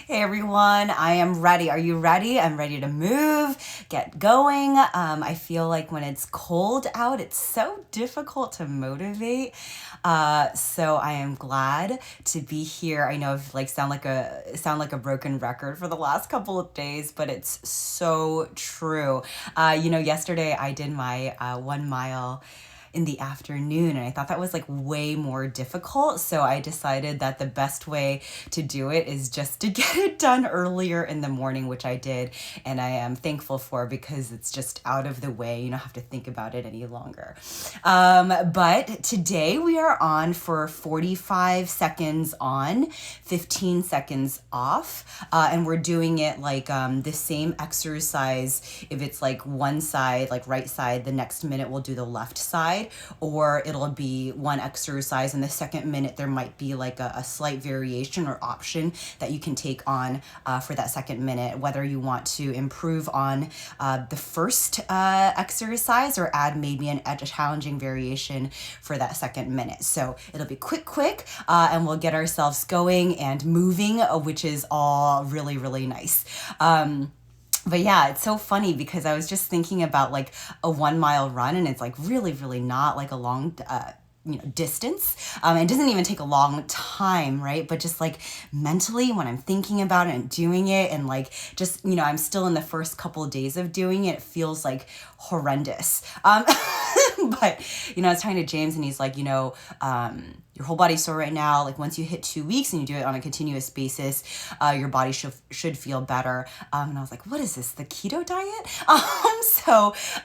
Hey everyone, I am ready. Are you ready? I'm ready to move, get going. I feel like when it's cold out, it's so difficult to motivate. So I am glad to be here. I know I've sound like a broken record for the last couple of days, but it's so true. Yesterday I did my 1 mile in the afternoon, and I thought that was way more difficult. So I decided that the best way to do it is just to get it done earlier in the morning, which I did, and I am thankful for, because it's just out of the way. You don't have to think about it any longer. But today we are on for 45 seconds on, 15 seconds off, and we're doing it the same exercise. If it's one side, right side, the next minute we'll do the left side, or it'll be one exercise, and the second minute there might be a slight variation or option that you can take on for that second minute, whether you want to improve on the first exercise or add maybe a challenging variation for that second minute. So it'll be quick, and we'll get ourselves going and moving, which is all really, really nice. But yeah, it's so funny because I was just thinking about a 1 mile run, and it's really, really not a long distance. It doesn't even take a long time, right? But just mentally, when I'm thinking about it and doing it, and I'm still in the first couple of days of doing it, it feels horrendous. But I was talking to James, and he's your whole body's sore right now. Once you hit 2 weeks and you do it on a continuous basis, your body should feel better. And I was what is this, the keto diet?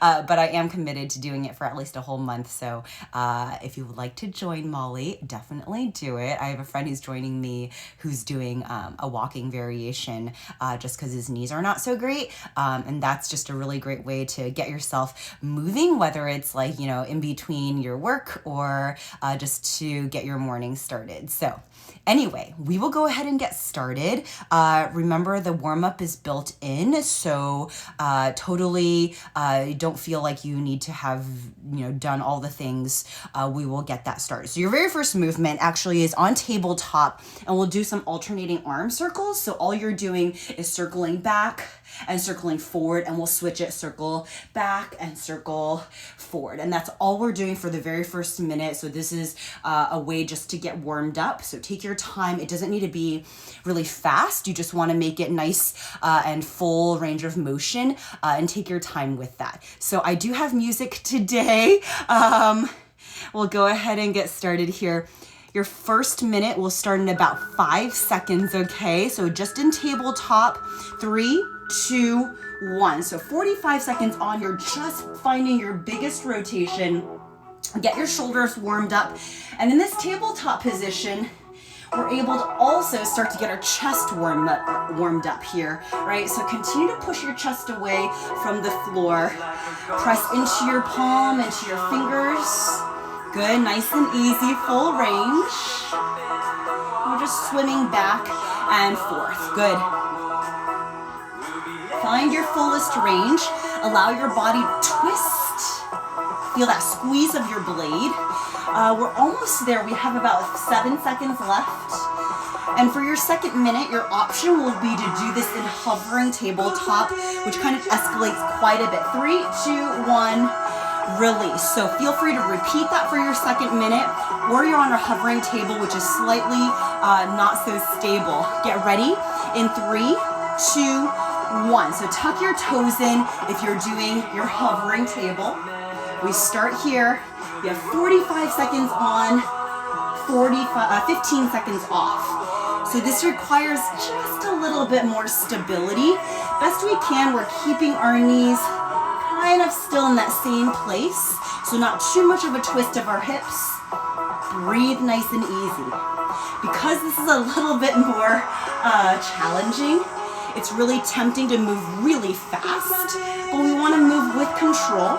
But I am committed to doing it for at least a whole month. So if you would like to join Molly, definitely do it. I have a friend who's joining me who's doing a walking variation just because his knees are not so great. And that's just a really great way to get yourself moving, whether it's in between your work or just to get your morning started. So anyway, we will go ahead and get started. Remember, the warm-up is built in, so totally don't feel like you need to have done all the things. We will get that started. So your very first movement actually is on tabletop, and we'll do some alternating arm circles. So all you're doing is circling back and circling forward, and we'll switch it, circle back and circle forward. And that's all we're doing for the very first minute. So this is a way just to get warmed up. So take your time. It doesn't need to be really fast. You just want to make it nice and full range of motion, and take your time with that. So I do have music today. We'll go ahead and get started here. Your first minute will start in about 5 seconds, okay? So just in tabletop, 3, 2, 1. So 45 seconds on, you're just finding your biggest rotation. Get your shoulders warmed up. And in this tabletop position, we're able to also start to get our chest warmed up here, right? So continue to push your chest away from the floor. Press into your palm, into your fingers. Good, nice and easy, full range. We're just swimming back and forth. Good. Find your fullest range. Allow your body to twist. Feel that squeeze of your blade. We're almost there. We have about 7 seconds left. And for your second minute, your option will be to do this in hovering tabletop, which kind of escalates quite a bit. 3, 2, 1. Release. So feel free to repeat that for your second minute, or you're on a hovering table, which is slightly not so stable. Get ready in 3, 2, 1. So tuck your toes in if you're doing your hovering table. We start here. You have 45 seconds on, 15 seconds off. So this requires just a little bit more stability. Best we can, we're keeping our knees kind of still in that same place, so not too much of a twist of our hips. Breathe nice and easy. Because this is a little bit more challenging, it's really tempting to move really fast, but we want to move with control,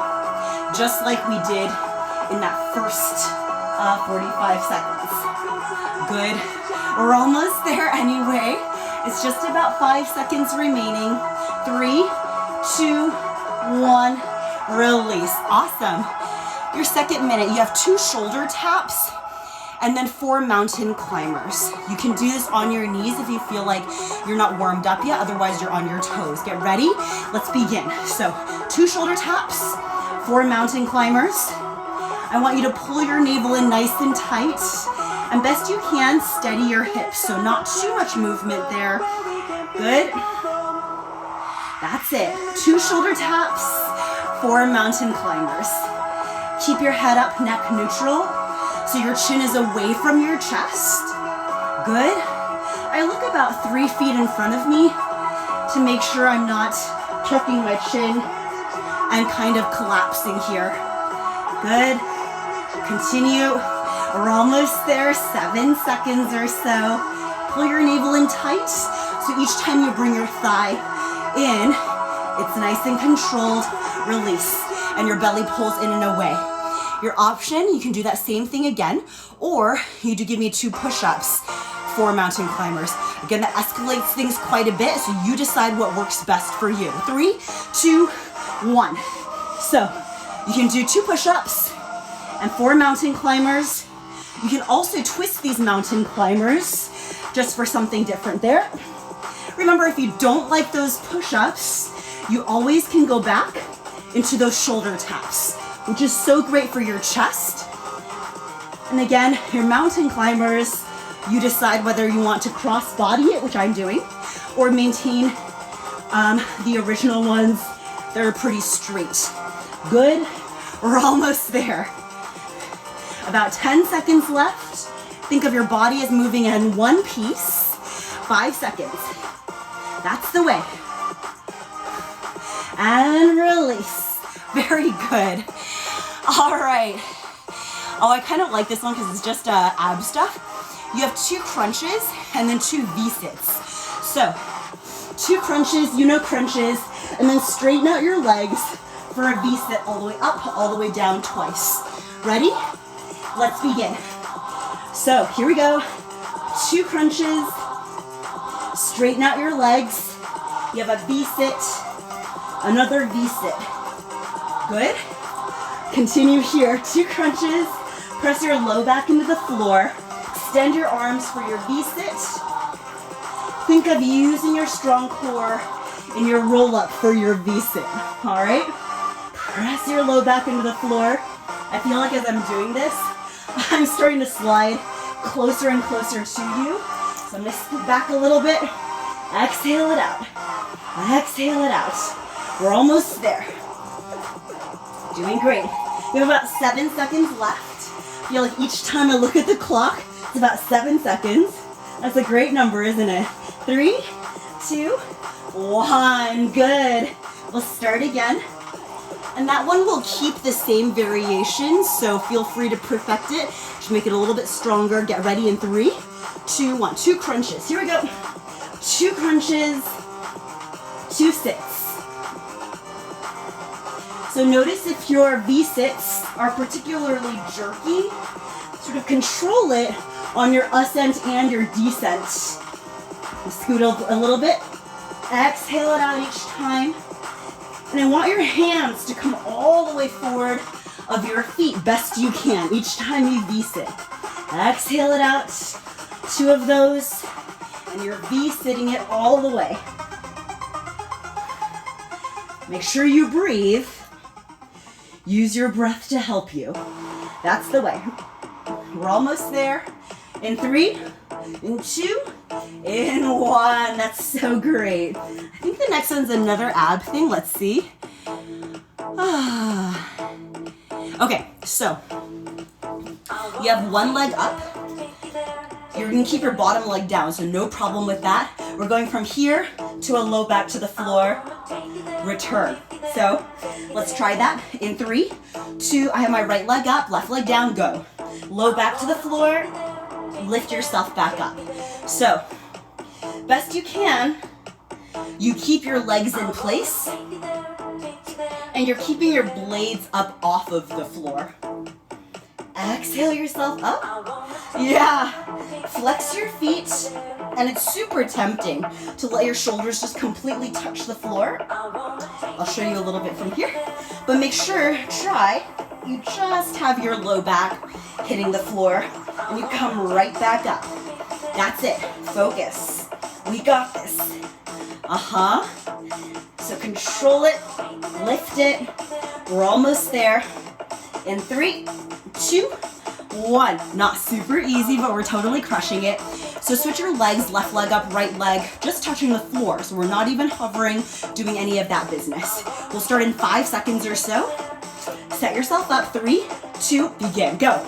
just like we did in that first 45 seconds. Good. We're almost there anyway. It's just about 5 seconds remaining. 3, 2, 1, release. Awesome. Your second minute, you have 2 shoulder taps, and then 4 mountain climbers. You can do this on your knees if you feel like you're not warmed up yet, otherwise you're on your toes. Get ready, let's begin. So 2 shoulder taps, 4 mountain climbers. I want you to pull your navel in nice and tight, and best you can, steady your hips, so not too much movement there. Good. That's it. 2 shoulder taps, 4 mountain climbers. Keep your head up, neck neutral, so your chin is away from your chest. Good. I look about 3 feet in front of me to make sure I'm not tucking my chin and kind of collapsing here. Good. Continue. We're almost there, 7 seconds or so. Pull your navel in tight, so each time you bring your thigh in, it's nice and controlled, release, and your belly pulls in and away. Your option, you can do that same thing again, or you do give me 2 push-ups, 4 mountain climbers. Again, that escalates things quite a bit, so you decide what works best for you. 3, 2, 1. So, you can do 2 push-ups and 4 mountain climbers. You can also twist these mountain climbers just for something different there. Remember, if you don't like those push-ups, you always can go back into those shoulder taps, which is so great for your chest. And again, your mountain climbers, you decide whether you want to cross body it, which I'm doing, or maintain the original ones that are pretty straight. Good, we're almost there. About 10 seconds left. Think of your body as moving in one piece. 5 seconds. That's the way. And release. Very good. All right. Oh, I kind of like this one because it's just ab stuff. You have 2 crunches and then 2 V-sits. So, 2 crunches, you know crunches, and then straighten out your legs for a V-sit all the way up, all the way down twice. Ready? Let's begin. So here we go. 2 crunches. Straighten out your legs. You have a V-sit. Another V-sit. Good. Continue here. 2 crunches. Press your low back into the floor. Extend your arms for your V-sit. Think of using your strong core in your roll-up for your V-sit. All right? Press your low back into the floor. I feel like as I'm doing this, I'm starting to slide closer and closer to you. So I'm going to scoot back a little bit. Exhale it out. Exhale it out. We're almost there. Doing great. We have about 7 seconds left. I feel like each time I look at the clock, it's about 7 seconds. That's a great number, isn't it? 3, 2, 1. Good. We'll start again. And that one will keep the same variation, so feel free to perfect it. Just make it a little bit stronger. Get ready in 3, 2, 1. 2 crunches. Here we go. 2 crunches, 2 sits. So notice if your V-sits are particularly jerky, sort of control it on your ascent and your descent. Scoot a little bit. Exhale it out each time. And I want your hands to come all the way forward of your feet, best you can, each time you V-sit. Exhale it out, 2 of those, and you're V-sitting it all the way. Make sure you breathe. Use your breath to help you. That's the way. We're almost there. In 3, in 2, in 1. That's so great. I think the next one's another ab thing. Let's see. Okay, so you have one leg up. You're gonna keep your bottom leg down, so no problem with that. We're going from here to a low back to the floor, return. So let's try that. In 3, 2, I have my right leg up, left leg down, go. Low back to the floor, lift yourself back up. So, best you can, you keep your legs in place, and you're keeping your blades up off of the floor. Exhale yourself up. Yeah, flex your feet, and it's super tempting to let your shoulders just completely touch the floor. I'll show you a little bit from here, but make sure, you just have your low back hitting the floor, and you come right back up. That's it, focus. We got this. So control it, lift it. We're almost there. In 3, 2, 1. Not super easy, but we're totally crushing it. So switch your legs, left leg up, right leg, just touching the floor. So we're not even hovering, doing any of that business. We'll start in 5 seconds or so. Set yourself up, 3, 2, begin, go.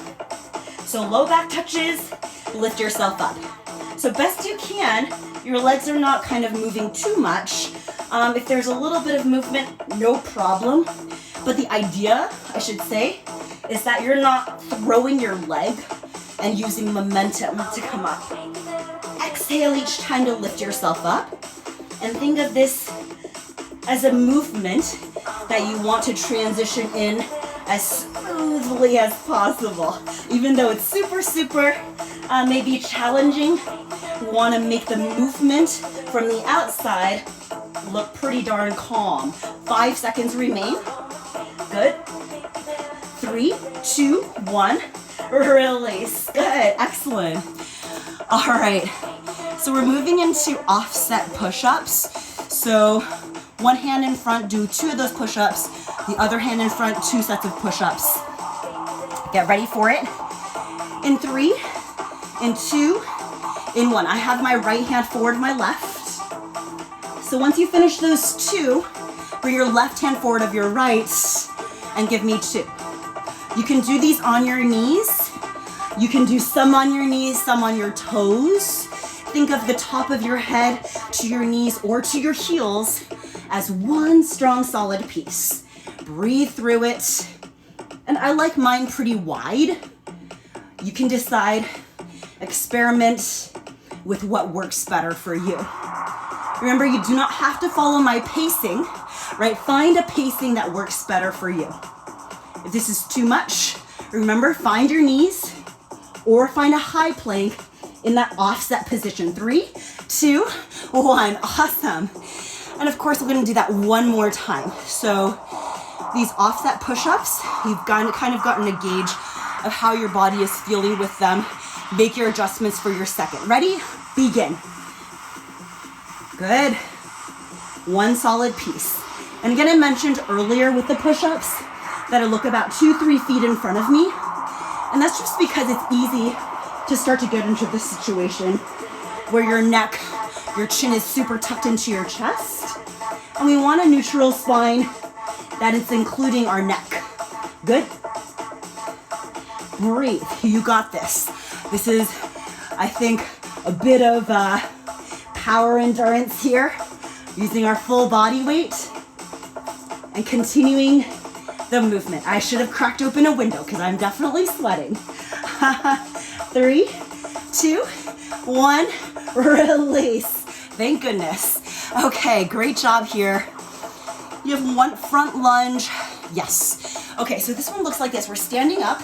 So low back touches, lift yourself up. So best you can, your legs are not kind of moving too much. If there's a little bit of movement, no problem. But the idea, I should say, is that you're not throwing your leg and using momentum to come up. Exhale each time to lift yourself up. And think of this as a movement that you want to transition in as smoothly as possible. Even though it's super, maybe challenging, you want to make the movement from the outside look pretty darn calm. 5 seconds remain. Good. 3, 2, 1. Release. Good. Excellent. All right. So we're moving into offset push-ups. So one hand in front, do 2 of those push-ups. The other hand in front, 2 sets of push-ups. Get ready for it. In 3, in 2, in 1. I have my right hand forward, my left. So once you finish those 2, bring your left hand forward of your right and give me 2. You can do these on your knees. You can do some on your knees, some on your toes. Think of the top of your head to your knees or to your heels as one strong, solid piece. Breathe through it. And I like mine pretty wide. You can decide, experiment with what works better for you. Remember, you do not have to follow my pacing, right? Find a pacing that works better for you. If this is too much, remember, find your knees or find a high plank in that offset position. 3, 2, 1. Awesome. And of course, we're going to do that one more time. So these offset push-ups, you've kind of gotten a gauge of how your body is feeling with them. Make your adjustments for your second. Ready? Begin. Good. One solid piece. And again, I mentioned earlier with the push-ups that I look about 2-3 feet in front of me. And that's just because it's easy to start to get into this situation where your neck, your chin is super tucked into your chest. And we want a neutral spine that is including our neck. Good. Breathe. You got this. This is, I think, a bit of power endurance here, using our full body weight and continuing the movement. I should have cracked open a window because I'm definitely sweating. 3, 2, 1, release. Thank goodness. Okay, great job here. You have one front lunge. Yes. Okay, so this one looks like this. We're standing up.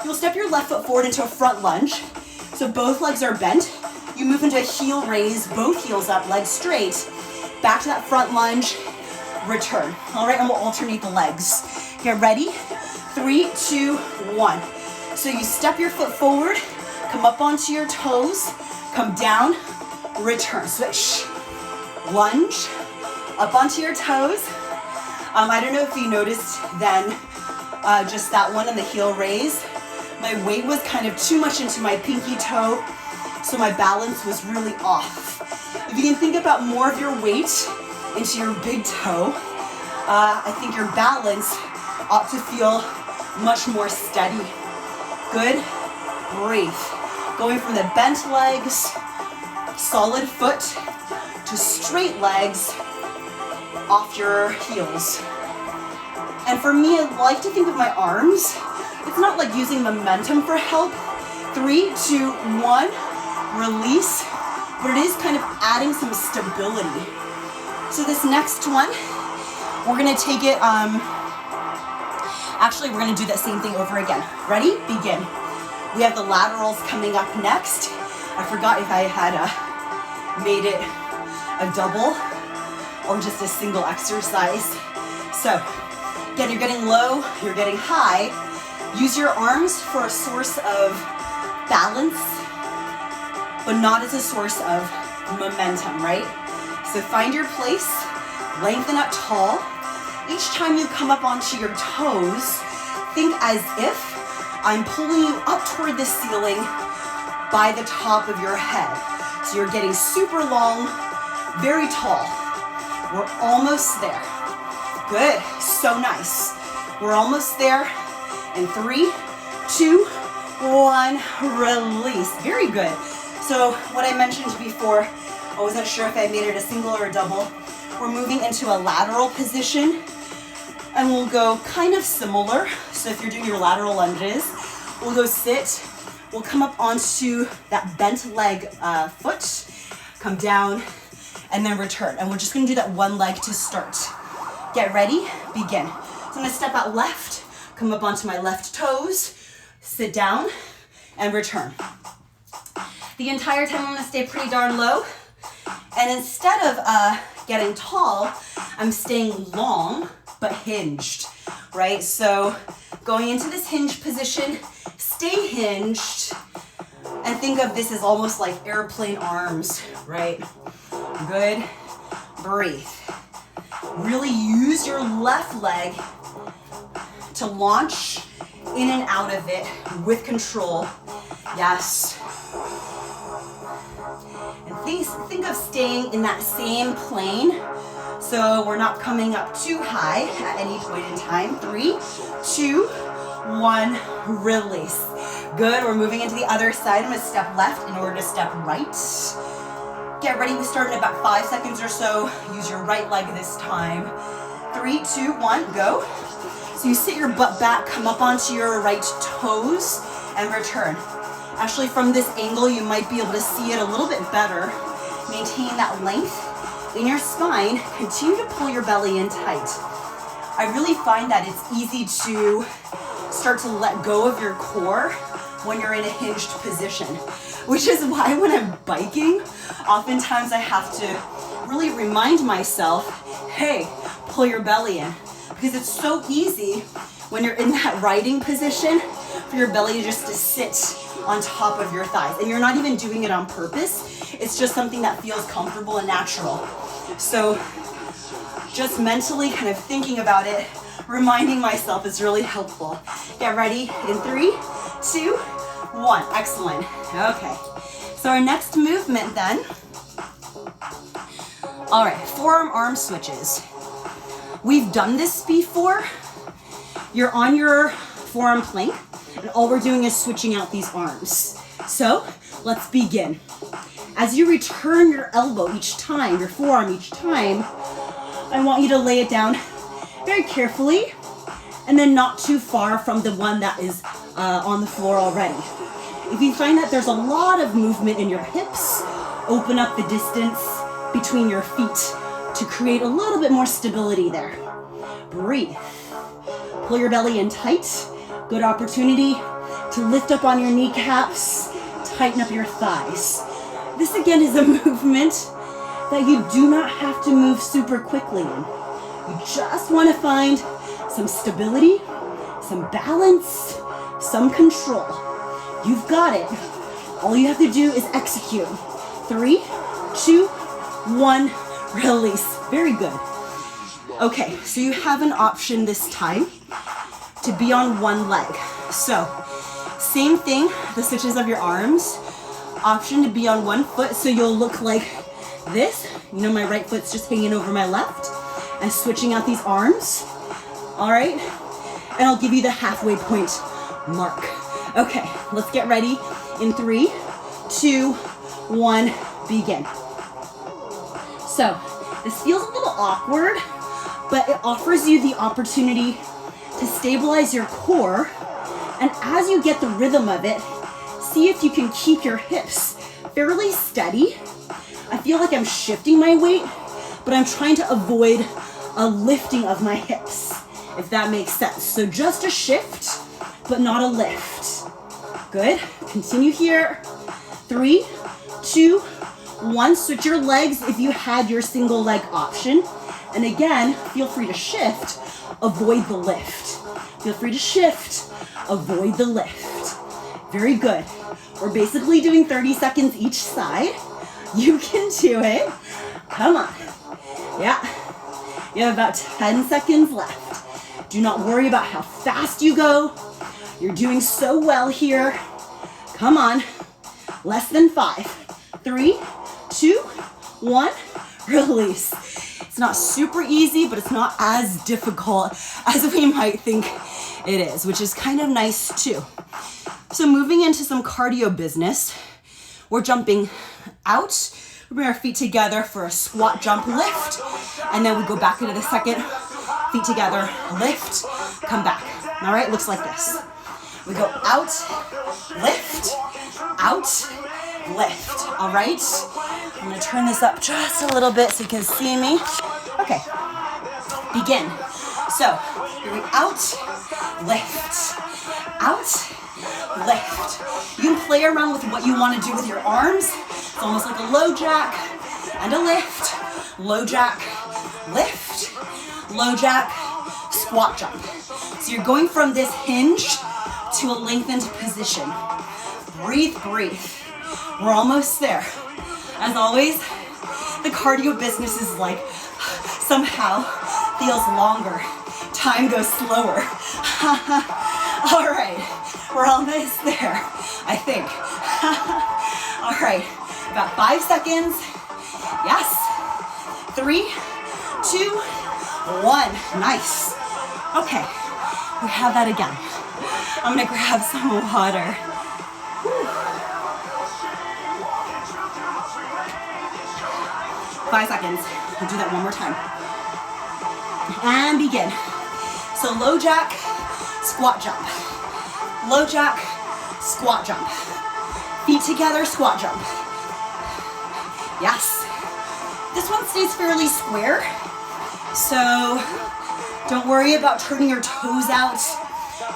You'll step your left foot forward into a front lunge. So both legs are bent. You move into a heel raise, both heels up, legs straight. Back to that front lunge, return. All right, and we'll alternate the legs. Get ready? 3, 2, 1. So you step your foot forward, come up onto your toes, come down, return. Switch. Lunge, up onto your toes. I don't know if you noticed then, just that one in the heel raise. My weight was kind of too much into my pinky toe, so my balance was really off. If you can think about more of your weight into your big toe, I think your balance ought to feel much more steady. Good. Breathe. Going from the bent legs, solid foot, to straight legs off your heels. And for me, I like to think of my arms. It's not like using momentum for help. 3, 2, 1, release. But it is kind of adding some stability. So this next one, we're gonna take it, actually we're gonna do that same thing over again. Ready? Begin. We have the laterals coming up next. I forgot if I had made it a double or just a single exercise. So again, you're getting low, you're getting high. Use your arms for a source of balance, but not as a source of momentum, right? So find your place, lengthen up tall. Each time you come up onto your toes, think as if I'm pulling you up toward the ceiling by the top of your head. So you're getting super long, very tall. We're almost there. Good, so nice. We're almost there. In 3, 2, 1, release. Very good. So what I mentioned before, I wasn't sure if I made it a single or a double. We're moving into a lateral position, and we'll go kind of similar. So if you're doing your lateral lunges, we'll go sit. We'll come up onto that bent leg foot, come down, and then return. And we're just gonna do that one leg to start. Get ready, begin. So I'm gonna step out left, come up onto my left toes, sit down, and return. The entire time I'm gonna stay pretty darn low. And instead of getting tall, I'm staying long, but hinged, right? So going into this hinge position, stay hinged, and think of this as almost like airplane arms, right? Good, breathe. Really use your left leg to launch in and out of it with control. Yes. And think of staying in that same plane, so we're not coming up too high at any point in time. 3, 2, 1, release. Good, we're moving into the other side. I'm gonna step left in order to step right. Get ready, we start in about 5 seconds or so. Use your right leg this time. 3, 2, 1, go. So you sit your butt back, come up onto your right toes, and return. Actually, from this angle, you might be able to see it a little bit better. Maintain that length in your spine. Continue to pull your belly in tight. I really find that it's easy to start to let go of your core when you're in a hinged position, which is why when I'm biking, oftentimes I have to really remind myself, hey, pull your belly in. Because it's so easy when you're in that riding position for your belly just to sit on top of your thighs. And you're not even doing it on purpose. It's just something that feels comfortable and natural. So just mentally kind of thinking about it, reminding myself is really helpful. Get ready in 3, 2, 1. Excellent. Okay. So our next movement then. All right, forearm arm switches. We've done this before. You're on your forearm plank, and all we're doing is switching out these arms. So let's begin. As you return your elbow each time, your forearm each time, I want you to lay it down very carefully and then not too far from the one that is on the floor already. If you find that there's a lot of movement in your hips, open up the distance between your feet to create a little bit more stability there. Breathe. Pull your belly in tight. Good opportunity to lift up on your kneecaps, tighten up your thighs. This again is a movement that you do not have to move super quickly in. You just want to find some stability, some balance, some control. You've got it. All you have to do is execute. 3, 2, 1, release. Very good. Okay, so you have an option this time to be on one leg. So, same thing, the switches of your arms. Option to be on one foot, so you'll look like this. You know, my right foot's just hanging over my left. And switching out these arms. All right, and I'll give you the halfway point mark. Okay, let's get ready in 3, 2, 1, begin. So, this feels a little awkward, but it offers you the opportunity to stabilize your core, and as you get the rhythm of it, see if you can keep your hips fairly steady. I feel like I'm shifting my weight, but I'm trying to avoid a lifting of my hips, if that makes sense. So just a shift, but not a lift. Good. Continue here. 3, 2, 1. Switch your legs if you had your single leg option. And again, feel free to shift. Avoid the lift. Feel free to shift. Avoid the lift. Very good. We're basically doing 30 seconds each side. You can do it. Come on. Yeah. You have about 10 seconds left. Do not worry about how fast you go. You're doing so well here. Come on. Less than 5. 3, 2, 1. Release. It's not super easy, but it's not as difficult as we might think it is, which is kind of nice too. So moving into some cardio business, we're jumping out. We bring our feet together for a squat, jump, lift, and then we go back into the second. Feet together, lift, come back. All right, looks like this. We go out, lift, lift. All right, I'm gonna turn this up just a little bit so you can see me. Okay, begin. So, here we out, lift, lift. You can play around with what you want to do with your arms. It's almost like a low jack and a lift, low jack, lift, low jack, squat jump. So you're going from this hinge to a lengthened position. Breathe, breathe. We're almost there. As always, the cardio business is like somehow feels longer. Time goes slower. All right, we're almost there, I think. All right, about 5 seconds. Yes. 3, 2, 1. Nice. Okay, we have that again. I'm gonna grab some water. Whew. 5 seconds. We'll do that one more time. And begin. So low jack, squat jump. Low jack, squat jump. Feet together, squat jump. Yes. This one stays fairly square, so don't worry about turning your toes out.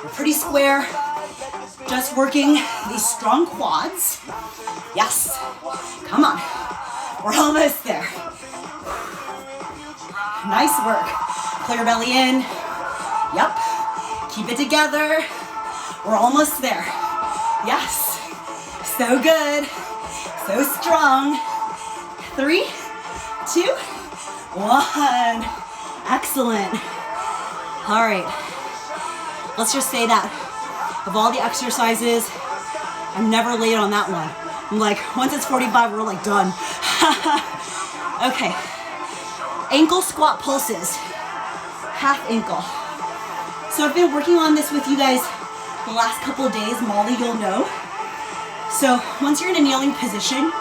You're pretty square. Just working these strong quads. Yes. Come on. We're almost there. Nice work. Pull your belly in. Yep. Keep it together. We're almost there. Yes. So good. So strong. 3, 2, 1. Excellent. All right. Let's just say that of all the exercises, I'm never late on that one. I'm like, once it's 45, we're like done. Okay. Ankle squat pulses. Half ankle. So I've been working on this with you guys the last couple of days. Molly, you'll know. So once you're in a kneeling position,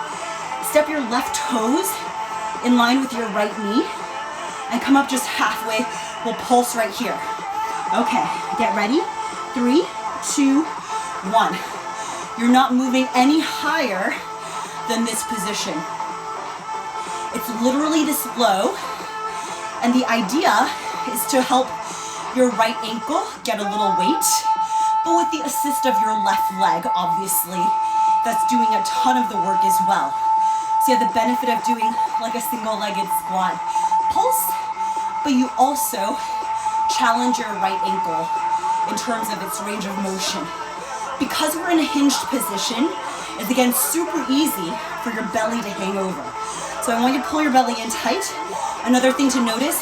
step your left toes in line with your right knee and come up just halfway. We'll pulse right here. Okay, get ready. 3, 2, 1. You're not moving any higher than this position. It's literally this low, and the idea is to help your right ankle get a little weight, but with the assist of your left leg, obviously, that's doing a ton of the work as well. So you have the benefit of doing like a single-legged squat pulse, but you also challenge your right ankle in terms of its range of motion. Because we're in a hinged position, it's again super easy for your belly to hang over. So I want you to pull your belly in tight. Another thing to notice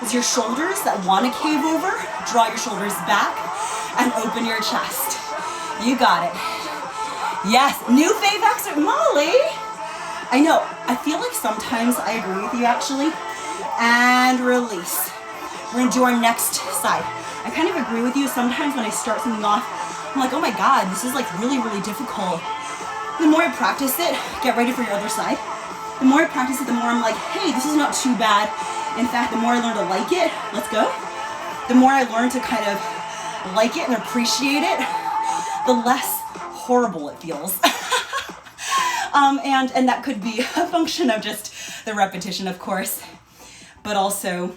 is your shoulders that want to cave over. Draw your shoulders back and open your chest. You got it. Yes, new fave exercise, Molly. I know, I feel like sometimes I agree with you actually. And release. We're gonna do our next side. I kind of agree with you. Sometimes when I start something off, I'm like, oh my God, this is like really, really difficult. The more I practice it, get ready for your other side. The more I practice it, the more I'm like, hey, this is not too bad. In fact, the more I learn to like it, let's go. The more I learn to kind of like it and appreciate it, the less horrible it feels. And that could be a function of just the repetition, of course, but also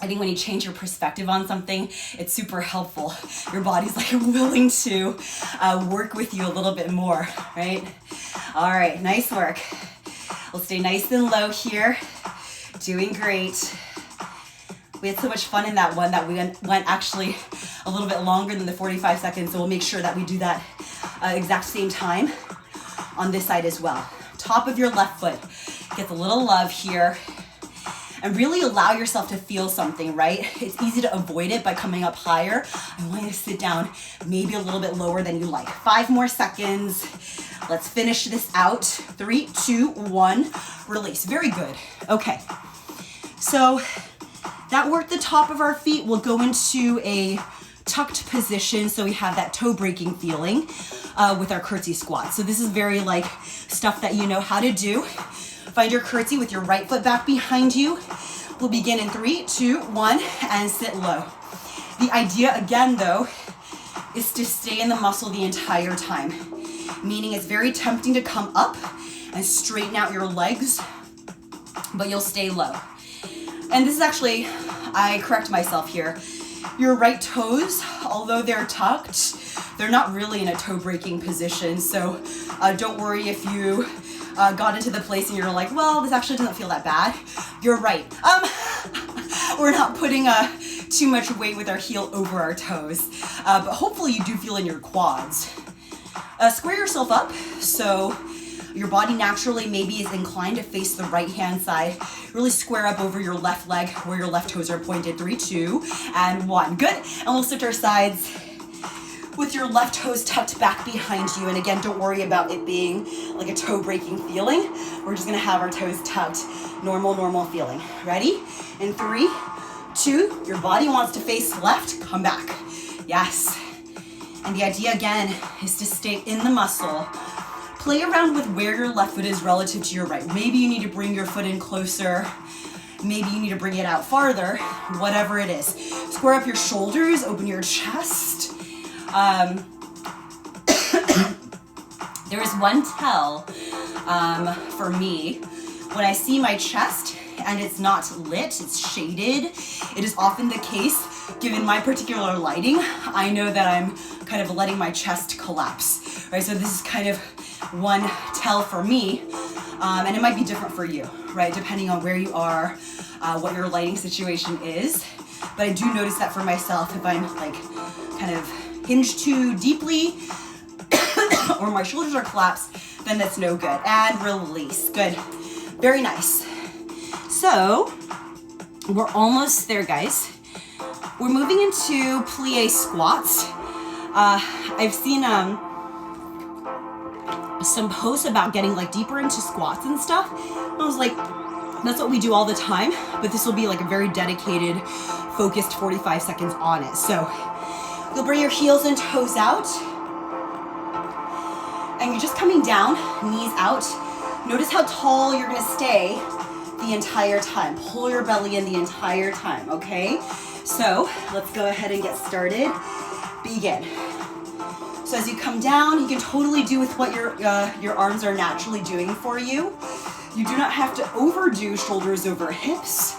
I think when you change your perspective on something, it's super helpful. Your body's like willing to work with you a little bit more, right? All right, nice work. We'll stay nice and low here. Doing great. We had so much fun in that one that we went actually a little bit longer than the 45 seconds, so we'll make sure that we do that exact same time on this side as well. Top of your left foot gets a little love here. And really allow yourself to feel something, right? It's easy to avoid it by coming up higher. I want you to sit down maybe a little bit lower than you like. 5 more seconds. Let's finish this out. 3, 2, 1, release. Very good. Okay. So that worked the top of our feet. We'll go into a tucked position so we have that toe breaking feeling with our curtsy squat. So this is very like stuff that you know how to do. Find your curtsy with your right foot back behind you. We'll begin in 3, 2, 1, and sit low. The idea again though, is to stay in the muscle the entire time. Meaning it's very tempting to come up and straighten out your legs, but you'll stay low. And this is actually, I correct myself here. Your right toes, although they're tucked, they're not really in a toe breaking position. So don't worry if you got into the place and you're like, well, this actually doesn't feel that bad. You're right. We're not putting too much weight with our heel over our toes, but hopefully you do feel in your quads. Square yourself up so your body naturally maybe is inclined to face the right hand side. Really square up over your left leg where your left toes are pointed. 3, 2, and 1. Good. And we'll switch our sides with your left toes tucked back behind you. And again, don't worry about it being like a toe breaking feeling. We're just gonna have our toes tucked. Normal feeling. Ready? In 3, 2, your body wants to face left, come back. Yes. And the idea again is to stay in the muscle. Play around with where your left foot is relative to your right. Maybe you need to bring your foot in closer. Maybe you need to bring it out farther, whatever it is. Square up your shoulders, open your chest. There is one tell for me when I see my chest and it's not lit, it's shaded. It is often the case, given my particular lighting, I know that I'm kind of letting my chest collapse, right? So this is kind of one tell for me, and it might be different for you, right? Depending on where you are, what your lighting situation is. But I do notice that for myself, if I'm like kind of hinged too deeply or my shoulders are collapsed, then that's no good. And release. Good. Very nice. So we're almost there, guys. We're moving into plie squats. I've seen some posts about getting like deeper into squats and stuff. I was like, that's what we do all the time, but this will be like a very dedicated, focused 45 seconds on it. So you'll bring your heels and toes out, and you're just coming down, knees out. Notice how tall you're gonna stay the entire time. Pull your belly in the entire time, okay? So let's go ahead and get started. Begin. So as you come down, you can totally do with what your arms are naturally doing for you. You do not have to overdo shoulders over hips,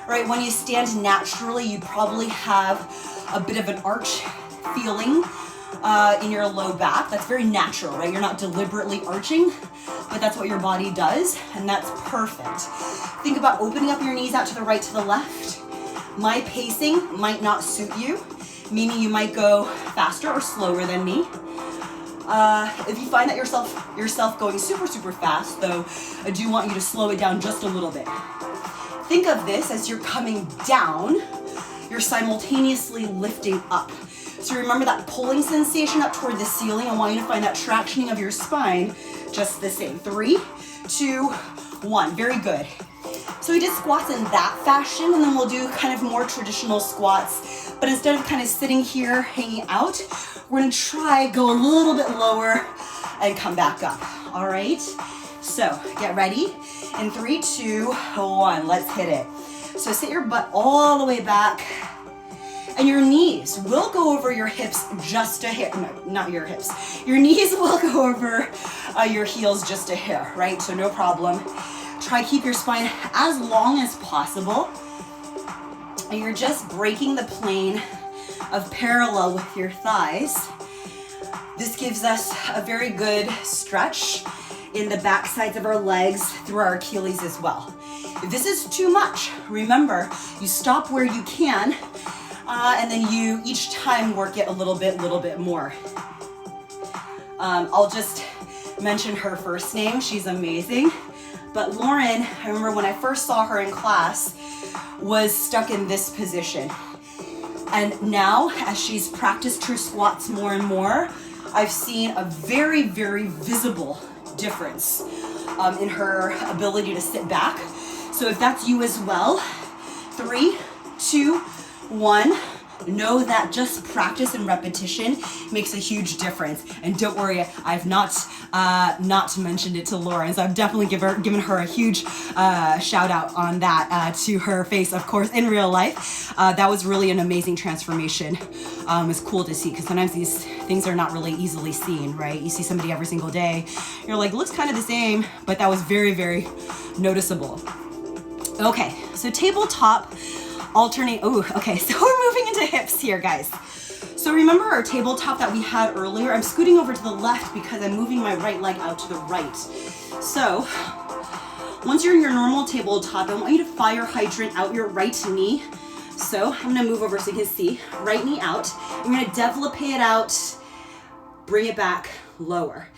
right? When you stand naturally, you probably have a bit of an arch feeling in your low back. That's very natural, right? You're not deliberately arching, but that's what your body does, and that's perfect. Think about opening up your knees out to the right, to the left. My pacing might not suit you, meaning you might go faster or slower than me. If you find that yourself going super fast, though, I do want you to slow it down just a little bit. Think of this as you're coming down, you're simultaneously lifting up. So remember that pulling sensation up toward the ceiling. I want you to find that tractioning of your spine just the same. 3, 2, 1. Very good. So we did squats in that fashion, and then we'll do kind of more traditional squats. But instead of kind of sitting here, hanging out, we're gonna try go a little bit lower and come back up. All right? So get ready. In 3, 2, 1, let's hit it. So sit your butt all the way back, and your knees will go over your hips just a hair. No, not your hips. Your knees will go over your heels just a hair, right? So no problem. Try keep your spine as long as possible. And you're just breaking the plane of parallel with your thighs. This gives us a very good stretch in the back sides of our legs through our Achilles as well. If this is too much, remember, you stop where you can, and then you each time work it a little bit more. I'll just mention her first name. She's amazing. But Lauren, I remember when I first saw her in class, was stuck in this position. And now, as she's practiced true squats more and more, I've seen a very, very visible difference in her ability to sit back. So if that's you as well, 3, 2, 1. Know that just practice and repetition makes a huge difference. And don't worry, I've not mentioned it to Lauren, so I've definitely given her a huge shout out on that to her face, of course, in real life. That was really an amazing transformation. It's cool to see, because sometimes these things are not really easily seen, right? You see somebody every single day, you're like, looks kind of the same, but that was very, very noticeable. Okay, so tabletop. Alternate, oh, okay, so we're moving into hips here, guys. So remember our tabletop that we had earlier? I'm scooting over to the left because I'm moving my right leg out to the right. So once you're in your normal tabletop, I want you to fire hydrant out your right knee. So I'm gonna move over so you can see, right knee out. I'm gonna développé it out, bring it back lower.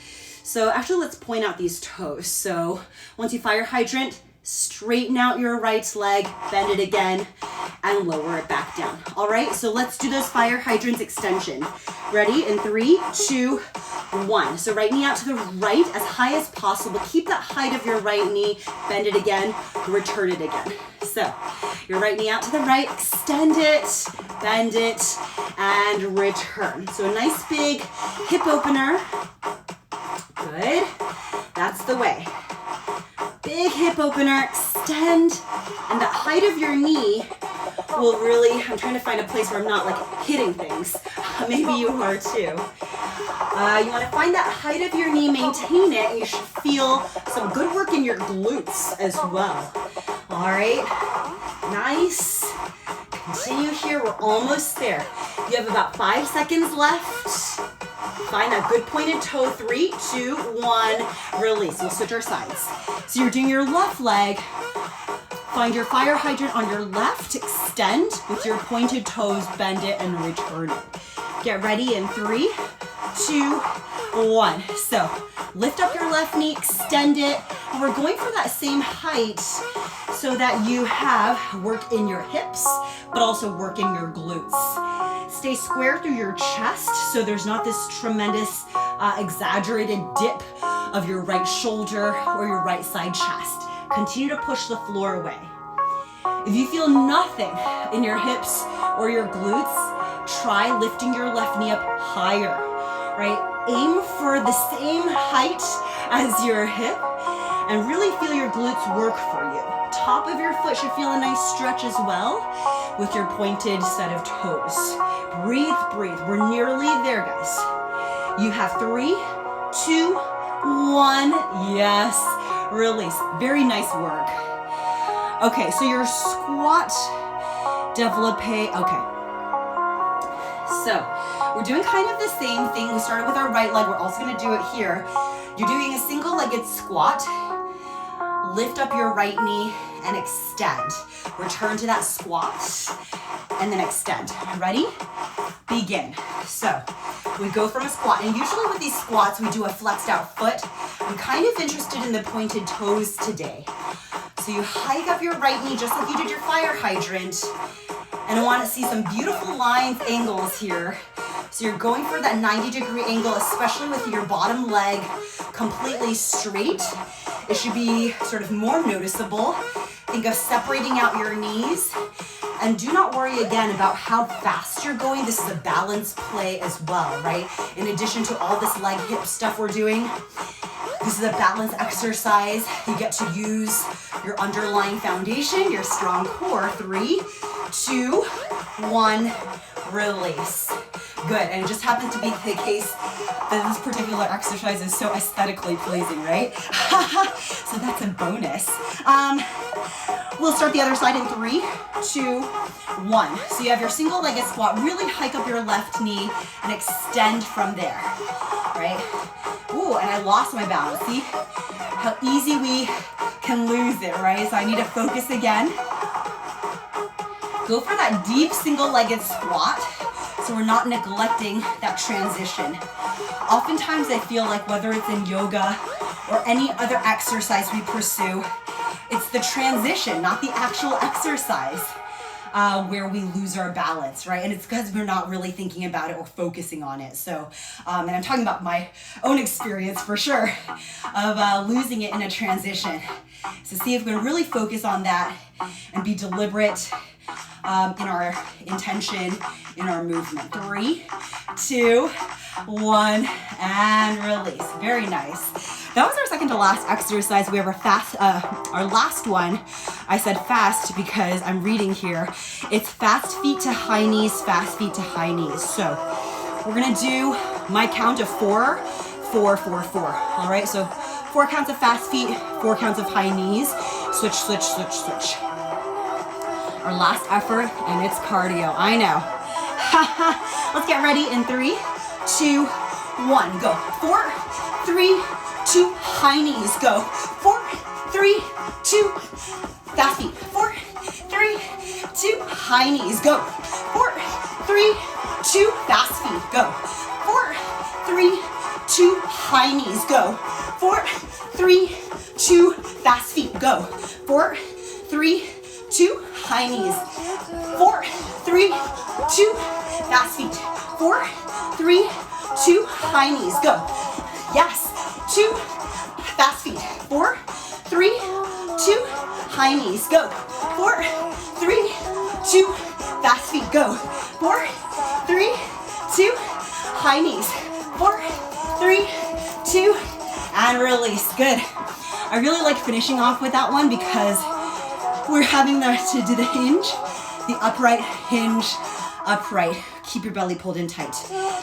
So actually let's point out these toes. So once you fire hydrant, straighten out your right leg, bend it again, and lower it back down. All right, so let's do those fire hydrants extension. Ready? In 3, 2, 1. So right knee out to the right as high as possible. Keep that height of your right knee, bend it again, return it again. So your right knee out to the right, extend it, bend it, and return. So a nice big hip opener. Good. That's the way. Big hip opener, extend, and the height of your knee will really, I'm trying to find a place where I'm not like hitting things. Maybe you are too. You want to find that height of your knee, maintain it, and you should feel some good work in your glutes as well. All right, nice. Continue here, we're almost there. You have about 5 seconds left. Find that good pointed toe. 3, 2, 1, release. We'll switch our sides. So you're doing your left leg. Find your fire hydrant on your left. Extend with your pointed toes. Bend it and return it. Get ready in 3, 2, 1. So lift up your left knee, extend it. And we're going for that same height so that you have work in your hips, but also work in your glutes. Stay square through your chest so there's not this tremendous exaggerated dip of your right shoulder or your right side chest. Continue to push the floor away. If you feel nothing in your hips or your glutes, try lifting your left knee up higher, right? Aim for the same height as your hip and really feel your glutes work for you. Top of your foot should feel a nice stretch as well with your pointed set of toes. Breathe, breathe. We're nearly there, guys. You have 3, 2, 1. Yes. Release. Very nice work. Okay, so your squat développé. Okay. So we're doing kind of the same thing. We started with our right leg. We're also going to do it here. You're doing a single-legged squat. Lift up your right knee and extend. Return to that squat and then extend. Ready? Begin. So we go from a squat, and usually with these squats we do a flexed out foot. I'm kind of interested in the pointed toes today. So you hike up your right knee just like you did your fire hydrant, and I want to see some beautiful lines, angles here. So you're going for that 90-degree angle, especially with your bottom leg completely straight. It should be sort of more noticeable. Think of separating out your knees. And do not worry again about how fast you're going. This is a balance play as well, right? In addition to all this leg hip stuff we're doing, this is a balance exercise. You get to use your underlying foundation, your strong core. 3, 2, 1, release. Good, and it just happens to be the case that this particular exercise is so aesthetically pleasing, right? So that's a bonus. We'll start the other side in 3, 2, 1. So you have your single-legged squat. Really hike up your left knee and extend from there, right? Ooh, and I lost my balance. See how easy we can lose it, right? So I need to focus again. Go for that deep single-legged squat so we're not neglecting that transition. Oftentimes I feel like whether it's in yoga or any other exercise we pursue, it's the transition, not the actual exercise, where we lose our balance, right? And it's because we're not really thinking about it or focusing on it. So, and I'm talking about my own experience for sure of losing it in a transition. So see if we can really focus on that and be deliberate in our intention, in our movement. 3, 2, 1, and release. Very nice. That was our second to last exercise. We have our last one. I said fast because I'm reading here. It's fast feet to high knees, fast feet to high knees. So we're gonna do my count of 4, 4, 4, 4. All right, so 4 counts of fast feet, 4 counts of high knees. Switch, switch, switch, switch. Our last effort, and it's cardio. I know. Let's get ready in 3, 2, 1. Go. 4, 3, 2. High knees. Go. 4, 3, 2. Fast feet. 4, 3, 2. High knees. Go. 4, 3, 2. Fast feet. Go. 4, 3, 2. High knees. Go. 4, 3, 2. Fast feet. Go. 4, 3, 2. High knees. 4, 3, 2. Fast feet. 4, 3, 2. High knees. Go. Yes. 2. Fast feet. 4, 3, 2. High knees. Go. 4, 3, 2. Fast feet. Go. 4, 3, 2. High knees. 4, 3, 2. And release. Good. I really like finishing off with that one because we're having to do the hinge, the upright hinge, upright. Keep your belly pulled in tight.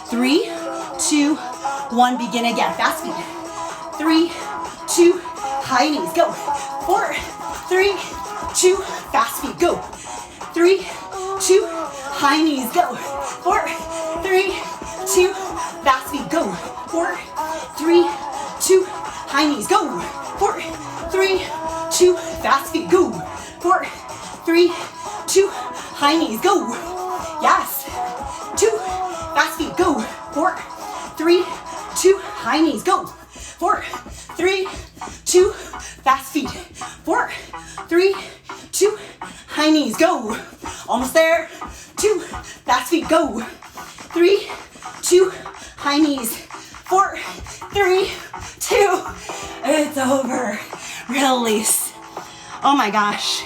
3, 2, 1. Begin again. Fast feet. 3, 2. High knees. Go. 4, 3, 2. Fast feet. Go. 3, 2. High knees. Go. 4, 3, 2. Fast feet. Go. 4, 3, 2. High knees. Go. 4, 3, 2. Fast feet. Go. 4, 3, 2. High knees. Go. Yes. 2. Fast feet. Go. 4, 3, 2. High knees. Go. 4, 3, 2. Fast feet. 4, 3, 2. High knees. Go. Almost there. 2. Fast feet. Go. 3, 2. High knees. 4, 3, 2. It's over. Release. Oh my gosh.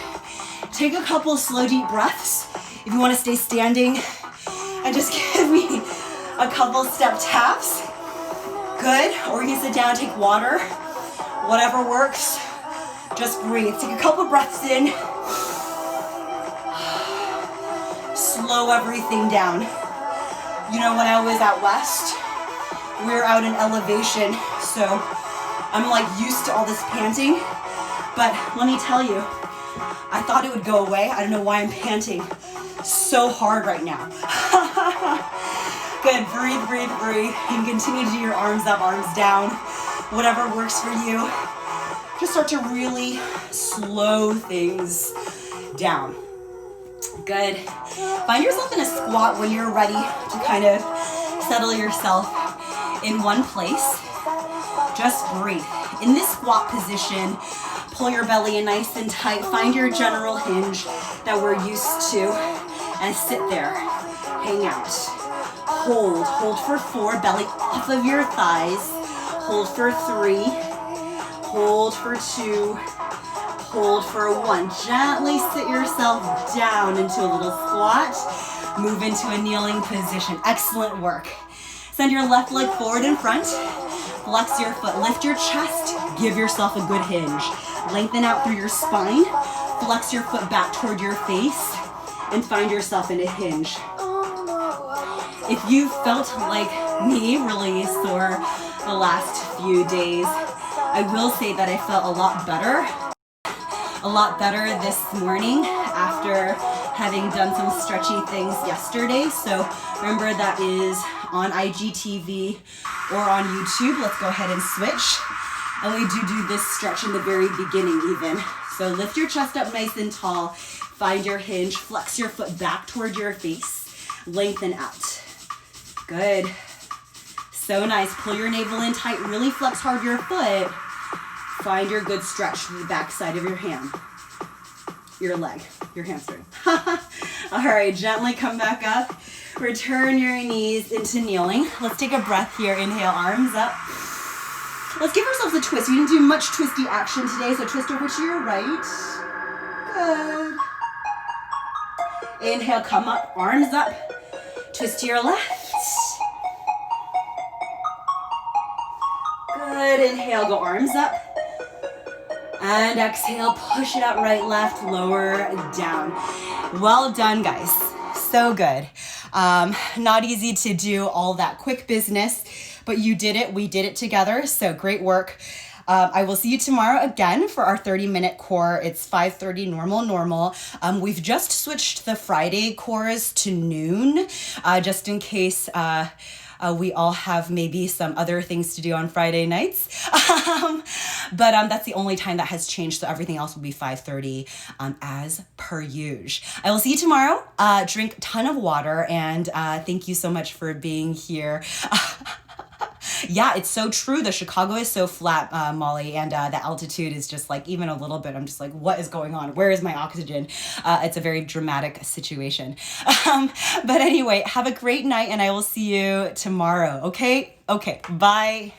Take a couple slow, deep breaths. If you want to stay standing, and just give me a couple step taps. Good. Or you can sit down, take water. Whatever works. Just breathe. Take a couple breaths in. Slow everything down. You know, when I was out west, we were out in elevation, so I'm like used to all this panting. But let me tell you, I thought it would go away. I don't know why I'm panting so hard right now. Good, breathe, breathe, breathe. You can continue to do your arms up, arms down, whatever works for you. Just start to really slow things down. Good. Find yourself in a squat when you're ready to kind of settle yourself in one place. Just breathe. In this squat position, pull your belly in nice and tight. Find your general hinge that we're used to and sit there. Hang out. Hold for 4, belly off of your thighs. Hold for 3. Hold for 2. Hold for 1. Gently sit yourself down into a little squat. Move into a kneeling position. Excellent work. Send your left leg forward in front. Flex your foot. Lift your chest. Give yourself a good hinge. Lengthen out through your spine. Flex your foot back toward your face. And find yourself in a hinge. If you felt like me, really sore the last few days, I will say that I felt a lot better, a lot better this morning after having done some stretchy things yesterday. So remember, that is on IGTV or on YouTube. Let's go ahead and switch. And we do this stretch in the very beginning even. So lift your chest up nice and tall. Find your hinge. Flex your foot back toward your face. Lengthen out. Good. So nice. Pull your navel in tight. Really flex hard your foot. Find your good stretch to the back side of your hand. Your leg. Your hamstring. All right. Gently come back up. Return your knees into kneeling. Let's take a breath here. Inhale, arms up. Let's give ourselves a twist. We didn't do much twisty action today, so twist over to your right. Good. Inhale, come up, arms up. Twist to your left. Good. Inhale, go arms up. And exhale, push it out, right, left, lower, down. Well done, guys. So good. Not easy to do all that quick business, but you did it. We did it together. So great work. I will see you tomorrow again for our 30-minute core. It's 5:30 normal. We've just switched the Friday cores to noon, just in case we all have maybe some other things to do on Friday nights. But that's the only time that has changed. So everything else will be 5:30 as per usual. I will see you tomorrow. Drink a ton of water, and thank you so much for being here. Yeah, it's so true. The Chicago is so flat, Molly, and the altitude is just like, even a little bit, I'm just like, what is going on? Where is my oxygen? It's a very dramatic situation. But anyway, have a great night, and I will see you tomorrow. Okay, bye.